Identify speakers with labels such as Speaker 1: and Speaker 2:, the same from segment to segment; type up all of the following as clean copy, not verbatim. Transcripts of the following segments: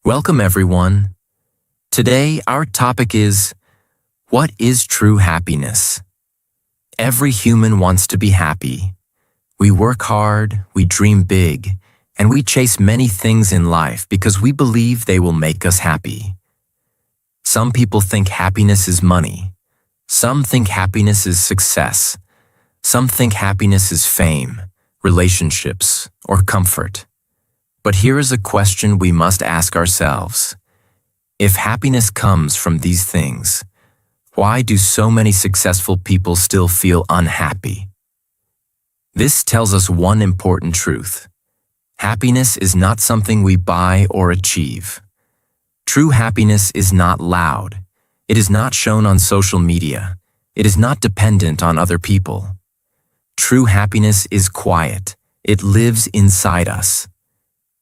Speaker 1: Welcome, everyone. Today, our topic is, what is true happiness? Every human wants to be happy. We work hard, we dream big, and we chase many things in life because we believe they will make us happy. Some people think happiness is money. Some think happiness is success. Some think happiness is fame, relationships, or comfort. But here is a question we must ask ourselves. If happiness comes from these things, why do so many successful people still feel unhappy? This tells us one important truth. Happiness is not something we buy or achieve. True happiness is not loud. It is not shown on social media. It is not dependent on other people. True happiness is quiet. It lives inside us.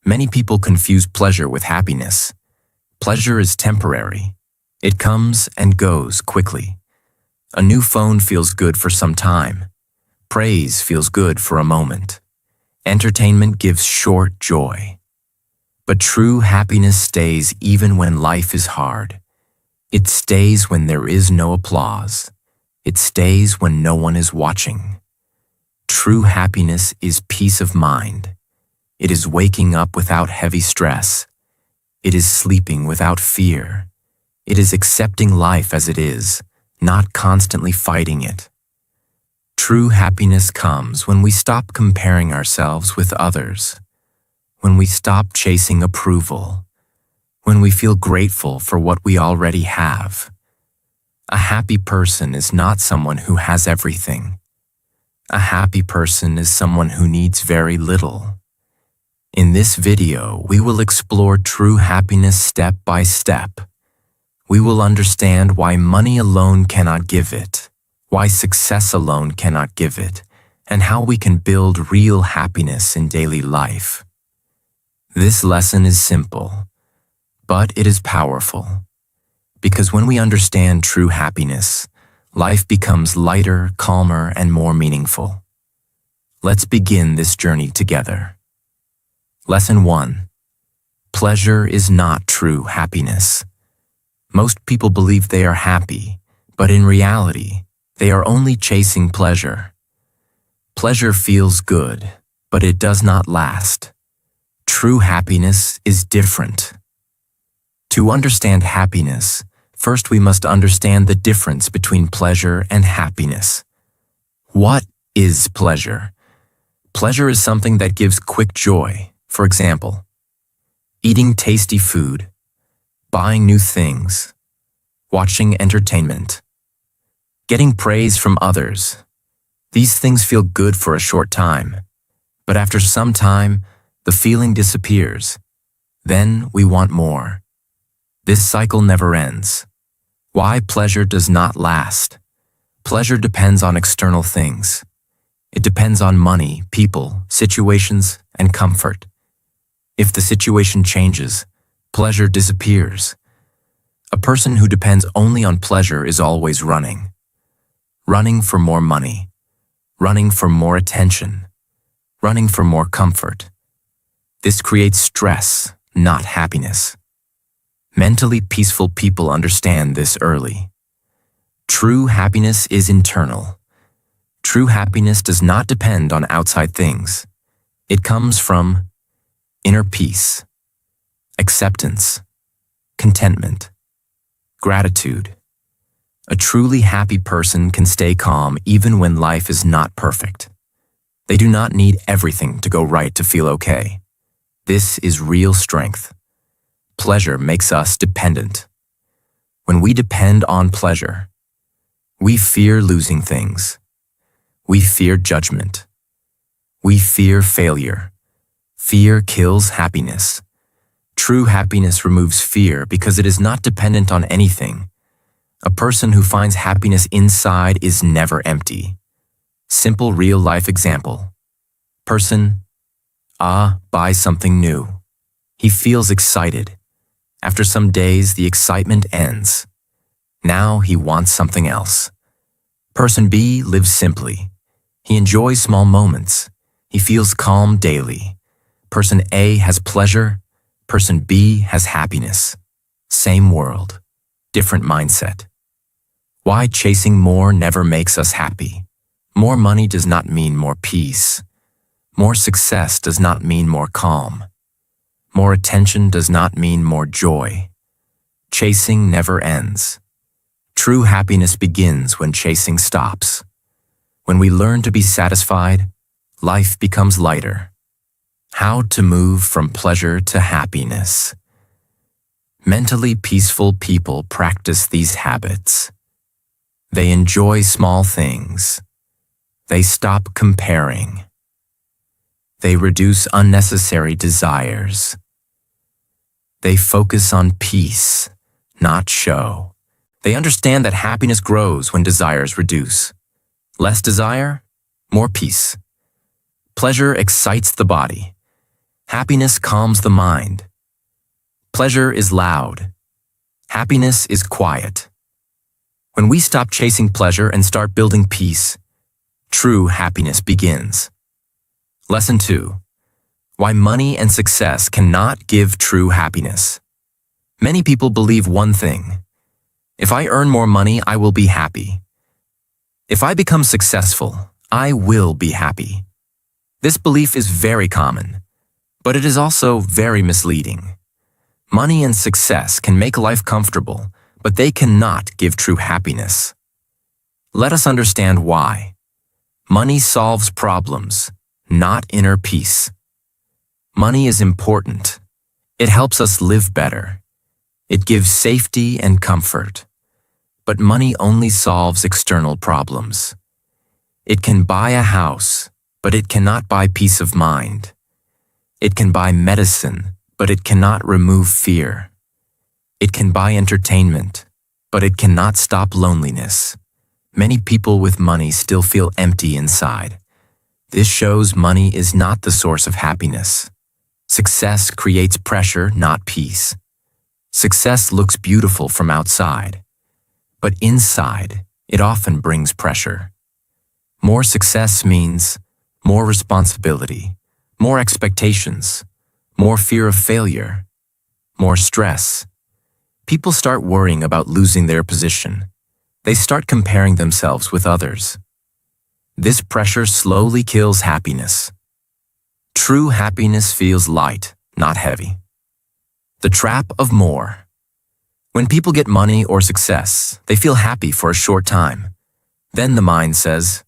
Speaker 1: Many people confuse pleasure with happiness. Pleasure is temporary. It comes and goes quickly. A new phone feels good for some time. Praise feels good for a moment. Entertainment gives short joy. But true happiness stays even when life is hard. It stays when there is no applause. It stays when no one is watching. True happiness is peace of mind. It is waking up without heavy stress. It is sleeping without fear. It is accepting life as it is, not constantly fighting it. True happiness comes when we stop comparing ourselves with others, when we stop chasing approval, when we feel grateful for what we already have. A happy person is not someone who has everything. A happy person is someone who needs very little. In this video, we will explore true happiness step by step. We will understand why money alone cannot give it, why success alone cannot give it, and how we can build real happiness in daily life. This lesson is simple, but it is powerful. Because when we understand true happiness, life becomes lighter, calmer, and more meaningful. Let's begin this journey together. Lesson 1. Pleasure is not true happiness. Most people believe they are happy, but in reality, they are only chasing pleasure. Pleasure feels good, but it does not last. True happiness is different. To understand happiness, first we must understand the difference between pleasure and happiness. What is pleasure? Pleasure is something that gives quick joy. For example, eating tasty food, buying new things, watching entertainment, getting praise from others. These things feel good for a short time, but after some time, the feeling disappears. Then we want more. This cycle never ends. Why pleasure does not last? Pleasure depends on external things. It depends on money, people, situations, and comfort. If the situation changes, pleasure disappears. A person who depends only on pleasure is always running. Running for more money. Running for more attention. Running for more comfort. This creates stress, not happiness. Mentally peaceful people understand this early. True happiness is internal. True happiness does not depend on outside things. It comes from inner peace, acceptance, contentment, gratitude. A truly happy person can stay calm even when life is not perfect. They do not need everything to go right to feel okay. This is real strength. Pleasure makes us dependent. When we depend on pleasure, we fear losing things. We fear judgment. We fear failure. Fear kills happiness. True happiness removes fear because it is not dependent on anything. A person who finds happiness inside is never empty. Simple real-life example. Person A buys something new. He feels excited. After some days, the excitement ends. Now he wants something else. Person B lives simply. He enjoys small moments. He feels calm daily. Person A has pleasure. Person B has happiness. Same world, different mindset. Why chasing more never makes us happy. More money does not mean more peace. More success does not mean more calm. More attention does not mean more joy. Chasing never ends. True happiness begins when chasing stops. When we learn to be satisfied, life becomes lighter. How to move from pleasure to happiness. Mentally peaceful people practice these habits. They enjoy small things. They stop comparing. They reduce unnecessary desires. They focus on peace, not show. They understand that happiness grows when desires reduce. Less desire, more peace. Pleasure excites the body. Happiness calms the mind. Pleasure is loud. Happiness is quiet. When we stop chasing pleasure and start building peace, true happiness begins. Lesson 2. Why money and success cannot give true happiness. Many people believe one thing. If I earn more money, I will be happy. If I become successful, I will be happy. This belief is very common, but it is also very misleading. Money and success can make life comfortable, but they cannot give true happiness. Let us understand why. Money solves problems, not inner peace. Money is important. It helps us live better. It gives safety and comfort. But money only solves external problems. It can buy a house, but it cannot buy peace of mind. It can buy medicine, but it cannot remove fear. It can buy entertainment, but it cannot stop loneliness. Many people with money still feel empty inside. This shows money is not the source of happiness. Success creates pressure, not peace. Success looks beautiful from outside, but inside, it often brings pressure. More success means more responsibility, more expectations, more fear of failure, more stress. People start worrying about losing their position. They start comparing themselves with others. This pressure slowly kills happiness. True happiness feels light, not heavy. The trap of more. When people get money or success, they feel happy for a short time. Then the mind says,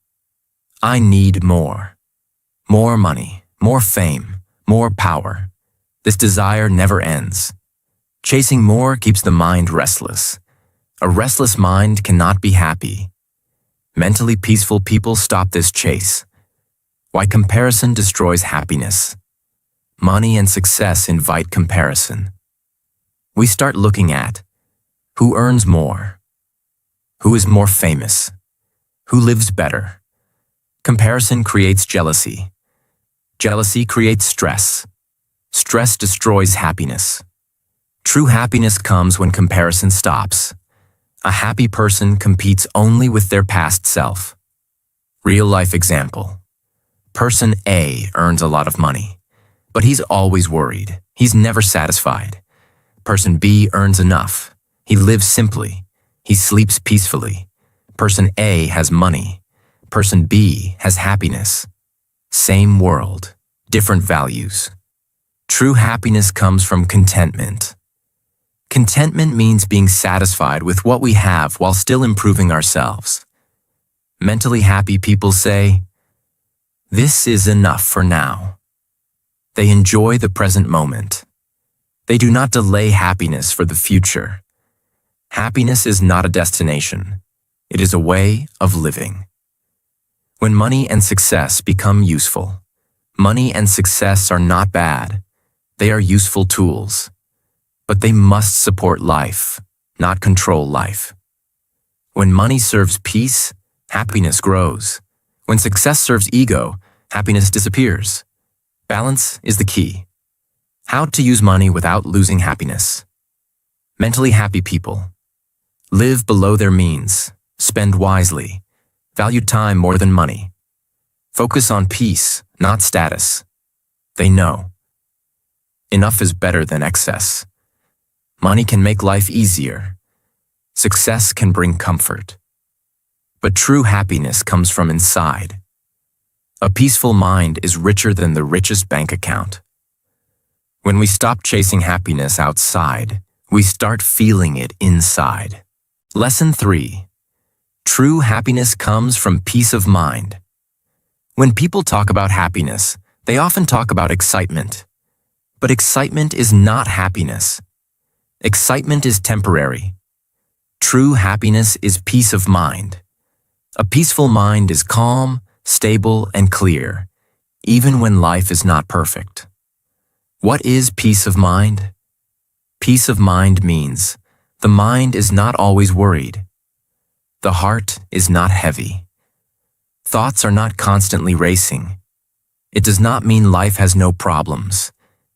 Speaker 1: I need more. More money, more fame, more power. This desire never ends. Chasing more keeps the mind restless. A restless mind cannot be happy. Mentally peaceful people stop this chase. Why comparison destroys happiness. Money and success invite comparison. We start looking at who earns more, who is more famous, who lives better. Comparison creates jealousy. Jealousy creates stress. Stress destroys happiness. True happiness comes when comparison stops. A happy person competes only with their past self. Real-life example. Person A earns a lot of money, but he's always worried. He's never satisfied. Person B earns enough. He lives simply. He sleeps peacefully. Person A has money. Person B has happiness. Same world, different values. True happiness comes from contentment. Contentment means being satisfied with what we have while still improving ourselves. Mentally happy people say, this is enough for now. They enjoy the present moment. They do not delay happiness for the future. Happiness is not a destination. It is a way of living. When money and success become useful, money and success are not bad. They are useful tools. But they must support life, not control life. When money serves peace, happiness grows. When success serves ego, happiness disappears. Balance is the key. How to use money without losing happiness. Mentally happy people. Live below their means. Spend wisely. Value time more than money. Focus on peace, not status. They know. Enough is better than excess. Money can make life easier. Success can bring comfort. But true happiness comes from inside. A peaceful mind is richer than the richest bank account. When we stop chasing happiness outside, we start feeling it inside. Lesson 3. True happiness comes from peace of mind. When people talk about happiness, they often talk about excitement. But excitement is not happiness. Excitement is temporary. True happiness is peace of mind. A peaceful mind is calm, stable, and clear, even when life is not perfect. What is peace of mind? Peace of mind means the mind is not always worried. The heart is not heavy. Thoughts are not constantly racing. It does not mean life has no problems.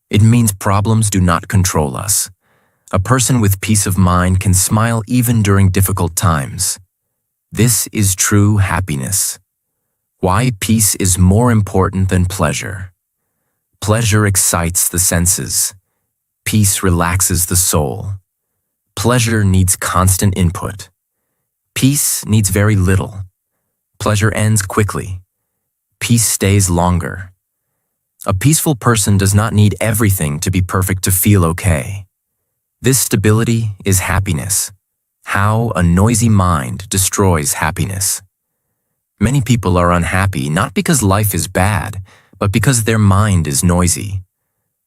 Speaker 1: It means problems do not control us. A person with peace of mind can smile even during difficult times. This is true happiness. Why peace is more important than pleasure. Pleasure excites the senses. Peace relaxes the soul. Pleasure needs constant input. Peace needs very little. Pleasure ends quickly. Peace stays longer. A peaceful person does not need everything to be perfect to feel okay. This stability is happiness. How a noisy mind destroys happiness. Many people are unhappy not because life is bad, but because their mind is noisy.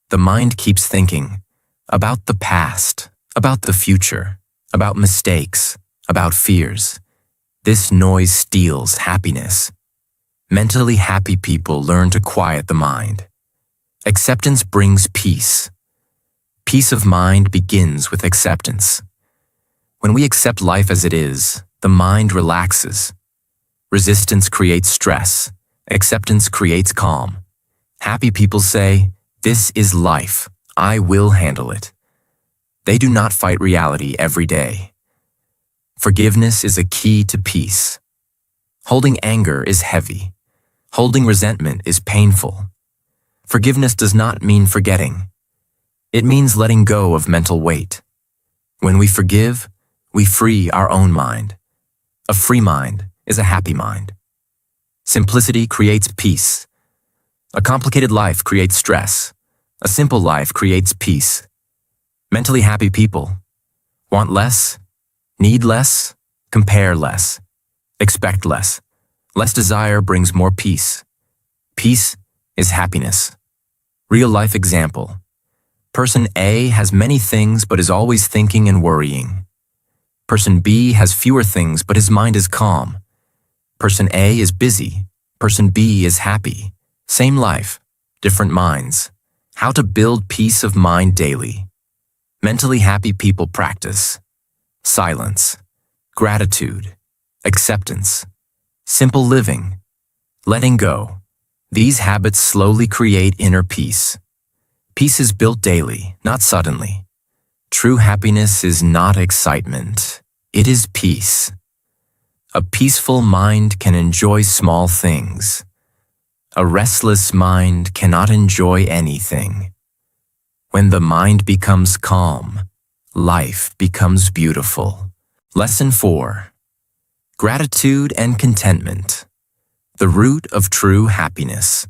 Speaker 1: The mind keeps thinking about the past, about the future, about mistakes, about fears. This noise steals happiness. Mentally happy people learn to quiet the mind. Acceptance brings peace. Peace of mind begins with acceptance. When we accept life as it is, the mind relaxes. Resistance creates stress. Acceptance creates calm. Happy people say, "This is life. I will handle it." They do not fight reality every day. Forgiveness is a key to peace. Holding anger is heavy. Holding resentment is painful. Forgiveness does not mean forgetting. It means letting go of mental weight. When we forgive, we free our own mind. A free mind is a happy mind. Simplicity creates peace. A complicated life creates stress. A simple life creates peace. Mentally happy people want less, need less, compare less, expect less. Less desire brings more peace. Peace is happiness. Real life example. Person A has many things but is always thinking and worrying. Person B has fewer things but his mind is calm. Person A is busy. Person B is happy. Same life, different minds. How to build peace of mind daily. Mentally happy people practice silence, gratitude, acceptance, simple living, letting go. These habits slowly create inner peace. Peace is built daily, not suddenly. True happiness is not excitement. It is peace. A peaceful mind can enjoy small things. A restless mind cannot enjoy anything. When the mind becomes calm, life becomes beautiful. Lesson 4. Gratitude and contentment. The root of true happiness.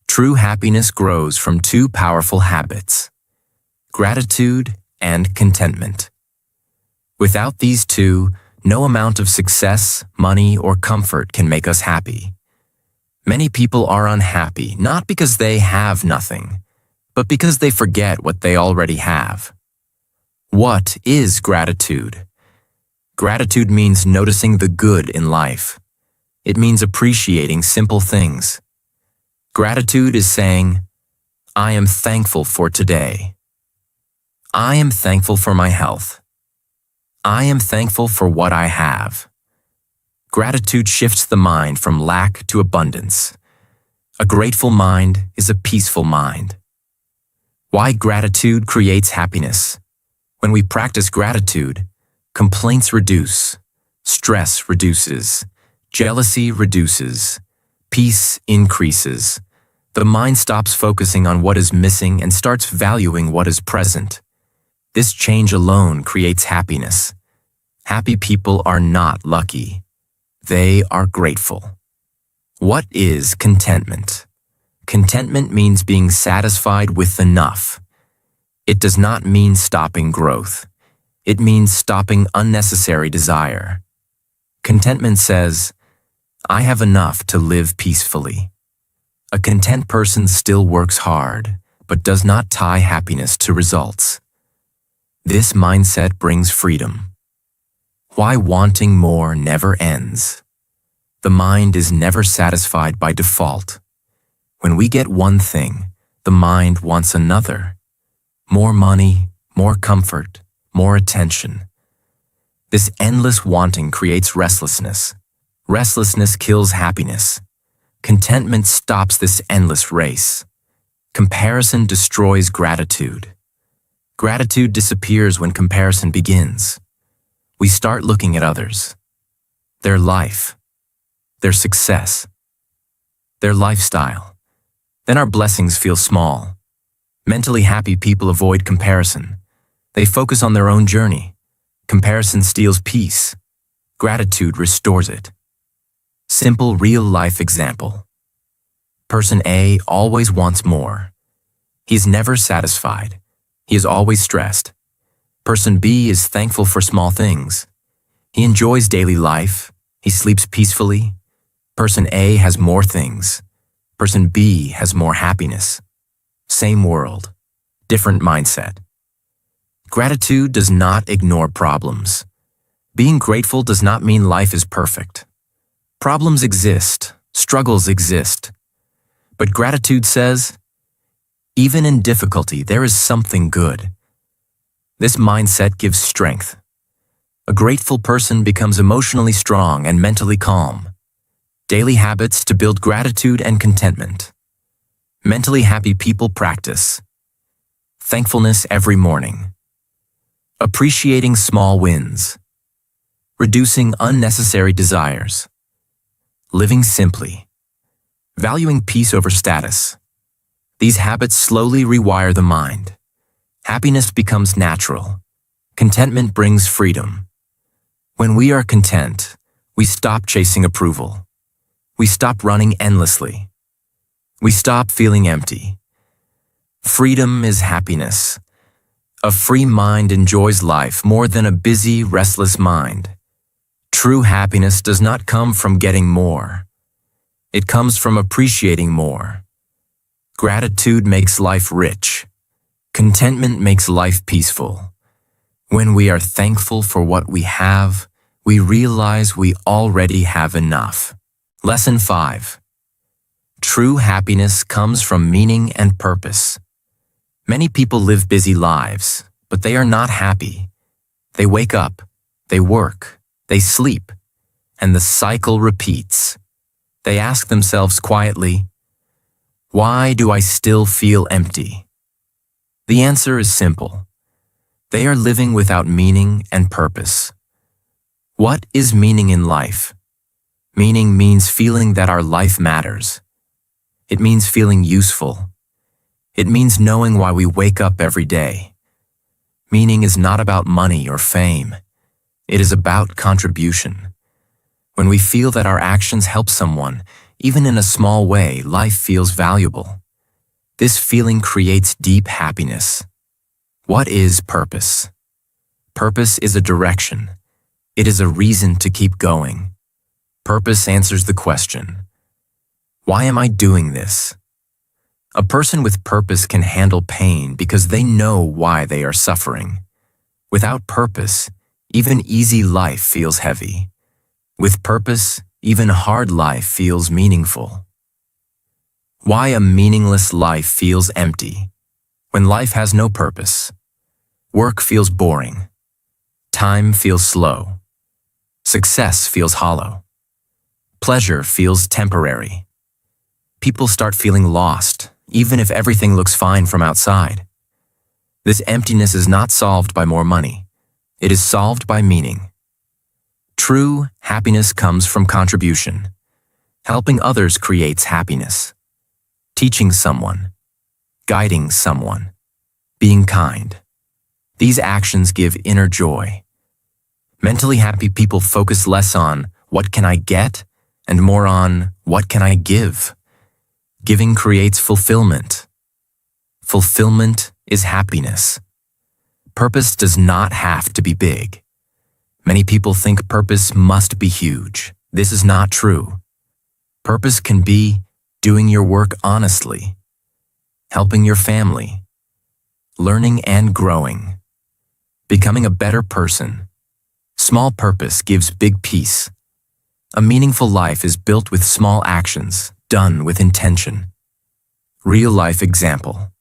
Speaker 1: True happiness grows from two powerful habits: gratitude and contentment. Without these two, no amount of success, money, or comfort can make us happy. Many people are unhappy not because they have nothing, but because they forget what they already have. What is gratitude? Gratitude means noticing the good in life. It means appreciating simple things. Gratitude is saying, "I am thankful for today. I am thankful for my health. I am thankful for what I have." Gratitude shifts the mind from lack to abundance. A grateful mind is a peaceful mind. Why gratitude creates happiness? When we practice gratitude, complaints reduce, stress reduces, jealousy reduces, peace increases. The mind stops focusing on what is missing and starts valuing what is present. This change alone creates happiness. Happy people are not lucky. They are grateful. What is contentment? Contentment means being satisfied with enough. It does not mean stopping growth. It means stopping unnecessary desire. Contentment says, I have enough to live peacefully. A content person still works hard, but does not tie happiness to results. This mindset brings freedom. Why wanting more never ends. The mind is never satisfied by default. When we get one thing, the mind wants another. More money, more comfort, more attention. This endless wanting creates restlessness. Restlessness kills happiness. Contentment stops this endless race. Comparison destroys gratitude. Gratitude disappears when comparison begins. We start looking at others, their life, their success, their lifestyle. Then our blessings feel small. Mentally happy people avoid comparison. They focus on their own journey. Comparison steals peace. Gratitude restores it. Simple real-life example. Person A always wants more. He is never satisfied. He is always stressed. Person B is thankful for small things. He enjoys daily life. He sleeps peacefully. Person A has more things. Person B has more happiness. Same world, different mindset. Gratitude does not ignore problems. Being grateful does not mean life is perfect. Problems exist, struggles exist. But gratitude says, even in difficulty, there is something good. This mindset gives strength. A grateful person becomes emotionally strong and mentally calm. Daily habits to build gratitude and contentment. Mentally happy people practice thankfulness every morning. Appreciating small wins. Reducing unnecessary desires. Living simply. Valuing peace over status. These habits slowly rewire the mind. Happiness becomes natural. Contentment brings freedom. When we are content, we stop chasing approval. We stop running endlessly. We stop feeling empty. Freedom is happiness. A free mind enjoys life more than a busy, restless mind. True happiness does not come from getting more. It comes from appreciating more. Gratitude makes life rich. Contentment makes life peaceful. When we are thankful for what we have, we realize we already have enough. Lesson 5. True happiness comes from meaning and purpose. Many people live busy lives, but they are not happy. They wake up, they work, they sleep, and the cycle repeats. They ask themselves quietly, why do I still feel empty? The answer is simple. They are living without meaning and purpose. What is meaning in life? Meaning means feeling that our life matters. It means feeling useful. It means knowing why we wake up every day. Meaning is not about money or fame. It is about contribution. When we feel that our actions help someone, even in a small way, life feels valuable. This feeling creates deep happiness. What is purpose? Purpose is a direction. It is a reason to keep going. Purpose answers the question, why am I doing this? A person with purpose can handle pain because they know why they are suffering. Without purpose, even easy life feels heavy. With purpose, even hard life feels meaningful. Why a meaningless life feels empty? When life has no purpose, work feels boring. Time feels slow. Success feels hollow. Pleasure feels temporary. People start feeling lost, even if everything looks fine from outside. This emptiness is not solved by more money. It is solved by meaning. True happiness comes from contribution. Helping others creates happiness. teaching someone, guiding someone, being kind. These actions give inner joy. Mentally happy people focus less on what can I get and more on what can I give. Giving creates fulfillment. Fulfillment is happiness. Purpose does not have to be big. Many people think purpose must be huge. This is not true. Purpose can be doing your work honestly, helping your family, learning and growing, becoming a better person. Small purpose gives big peace. A meaningful life is built with small actions, done with intention. Real-life example.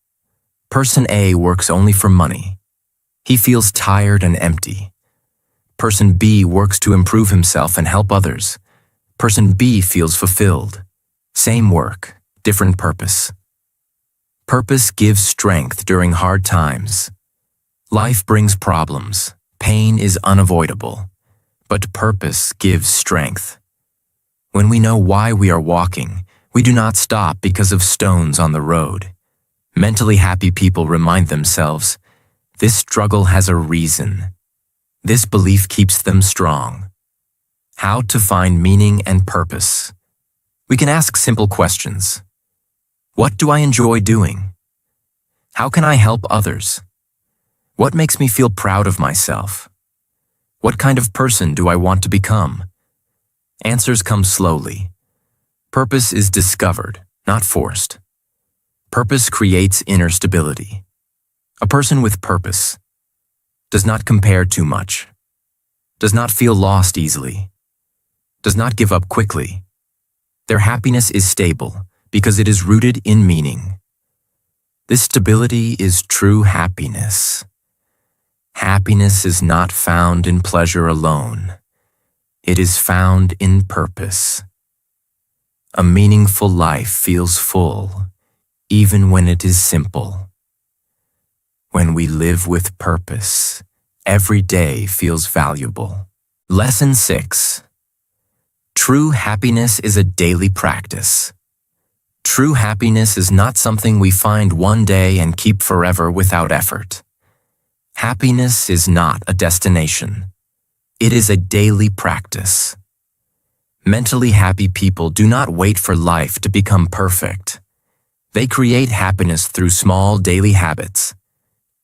Speaker 1: Person A works only for money. He feels tired and empty. Person B works to improve himself and help others. Person B feels fulfilled. Same work, different purpose. Purpose gives strength during hard times. Life brings problems. Pain is unavoidable. But purpose gives strength. When we know why we are walking, we do not stop because of stones on the road. Mentally happy people remind themselves, this struggle has a reason. This belief keeps them strong. How to find meaning and purpose. We can ask simple questions. What do I enjoy doing? How can I help others? What makes me feel proud of myself? What kind of person do I want to become? Answers come slowly. Purpose is discovered, not forced. Purpose creates inner stability. A person with purpose does not compare too much, does not feel lost easily, does not give up quickly. Their happiness is stable because it is rooted in meaning. This stability is true happiness. Happiness is not found in pleasure alone. It is found in purpose. A meaningful life feels full, even when it is simple. When we live with purpose, every day feels valuable. Lesson 6. True happiness is a daily practice. True happiness is not something we find one day and keep forever without effort. Happiness is not a destination. It is a daily practice. Mentally happy people do not wait for life to become perfect. They create happiness through small daily habits.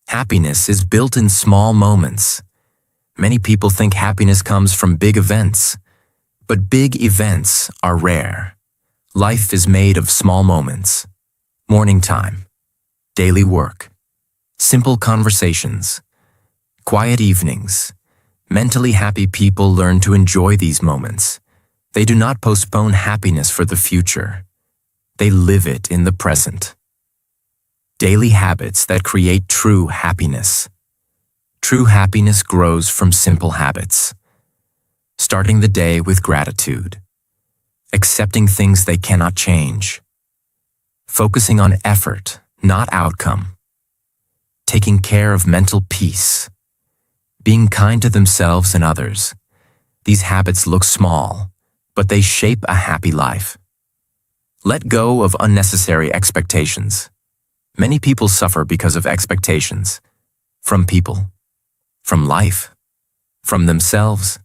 Speaker 1: Happiness is built in small moments. Many people think happiness comes from big events, but big events are rare. Life is made of small moments. Morning time, daily work, simple conversations, quiet evenings. Mentally happy people learn to enjoy these moments. They do not postpone happiness for the future. They live it in the present. Daily habits that create true happiness. True happiness grows from simple habits. Starting the day with gratitude. Accepting things they cannot change. Focusing on effort, not outcome. Taking care of mental peace. Being kind to themselves and others. These habits look small, but they shape a happy life. Let go of unnecessary expectations. Many people suffer because of expectations. From people, from life, from themselves.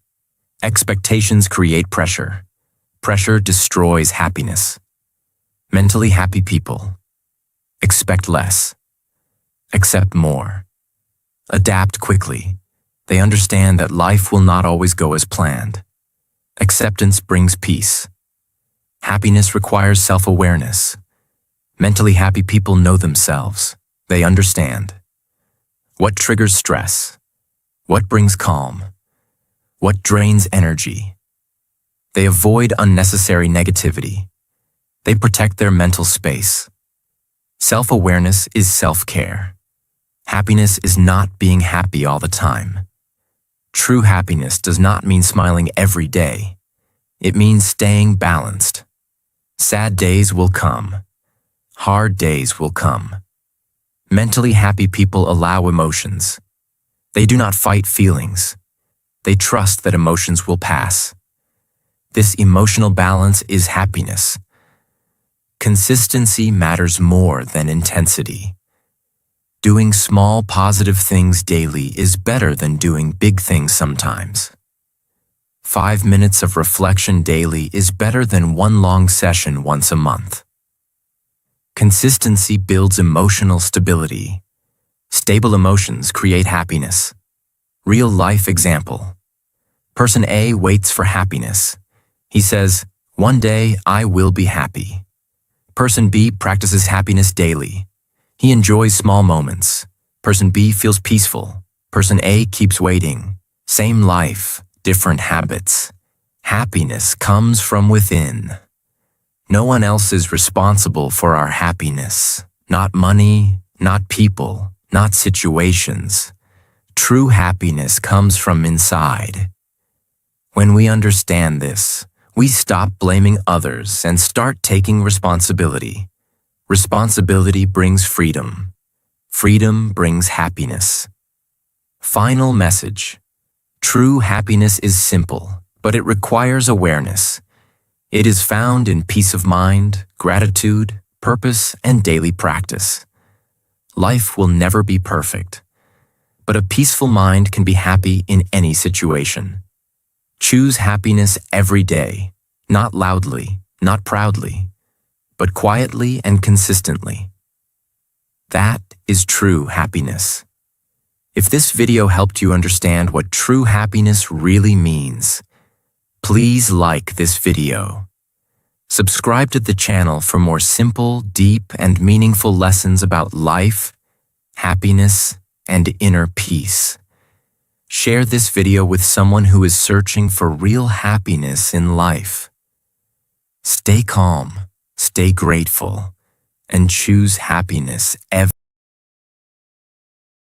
Speaker 1: Expectations create pressure. Pressure destroys happiness. Mentally happy people expect less, accept more, adapt quickly. They understand that life will not always go as planned. Acceptance brings peace. Happiness requires self-awareness. Mentally happy people know themselves. They understand what triggers stress, what brings calm, what drains energy. They avoid unnecessary negativity. They protect their mental space. Self-awareness is self-care. Happiness is not being happy all the time. True happiness does not mean smiling every day. It means staying balanced. Sad days will come. Hard days will come. Mentally happy people allow emotions. They do not fight feelings. They trust that emotions will pass. This emotional balance is happiness. Consistency matters more than intensity. Doing small positive things daily is better than doing big things sometimes. 5 minutes of reflection daily is better than one long session once a month. Consistency builds emotional stability. Stable emotions create happiness. Real-life example. Person A waits for happiness. He says, "One day I will be happy." Person B practices happiness daily. He enjoys small moments. Person B feels peaceful. Person A keeps waiting. Same life, different habits. Happiness comes from within. No one else is responsible for our happiness. Not money, not people, not situations. True happiness comes from inside. When we understand this, we stop blaming others and start taking responsibility. Responsibility brings freedom. Freedom brings happiness. Final message. True happiness is simple, but it requires awareness. It is found in peace of mind, gratitude, purpose, and daily practice. Life will never be perfect, but a peaceful mind can be happy in any situation. Choose happiness every day, not loudly, not proudly, but quietly and consistently. That is true happiness. If this video helped you understand what true happiness really means, please like this video. Subscribe to the channel for more simple, deep, and meaningful lessons about life, happiness, and inner peace. Share this video with someone who is searching for real happiness in life. Stay calm, stay grateful, and choose happiness every